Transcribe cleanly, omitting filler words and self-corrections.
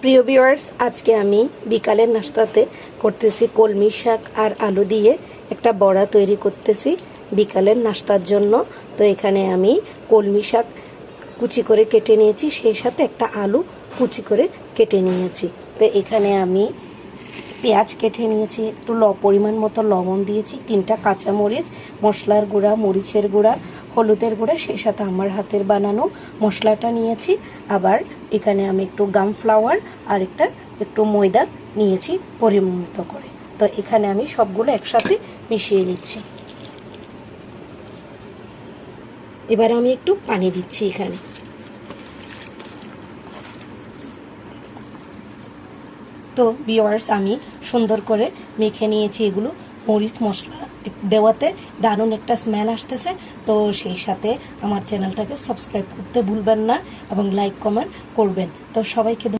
প্রিয় ভিউয়ার্স, আজকে আমি বিকালের নাস্তাতে করতেছি কলমি শাক আর আলু দিয়ে একটা বড়া তৈরি করতেছি বিকালের নাস্তার জন্য। তো এখানে আমি কলমি শাক কুচি করে কেটে নিয়েছি, সেই সাথে একটা আলু কুচি করে কেটে নিয়েছি। তো এখানে আমি পেঁয়াজ কেটে নিয়েছি, একটু পরিমাণ মতো লবণ দিয়েছি, 3টা কাঁচামরিচ, মশলার গুঁড়া, মরিচের গুঁড়া, হলুদের গুঁড়া, সেই সাথে আমার হাতের বানানো মশলাটা নিয়েছি। আবার এখানে আমি একটু গাম ফ্লাওয়ার আর একটু ময়দা নিয়েছি পরিমাণ মতো করে। তো এখানে আমি সবগুলো একসাথে মিশিয়ে নিচ্ছি। এবার আমি একটু পানি দিচ্ছি এখানে। তো ভিউয়ার্স, আমি সুন্দর করে মেখে নিয়েছি এগুলো। মরিচ মশলা দেওয়াতে দারুণ একটা স্মেল আসতেছে। তো সেই সাথে আমার চ্যানেলটাকে সাবস্ক্রাইব করতে ভুলবেন না এবং লাইক কমেন্ট করবেন। তো সবাইকে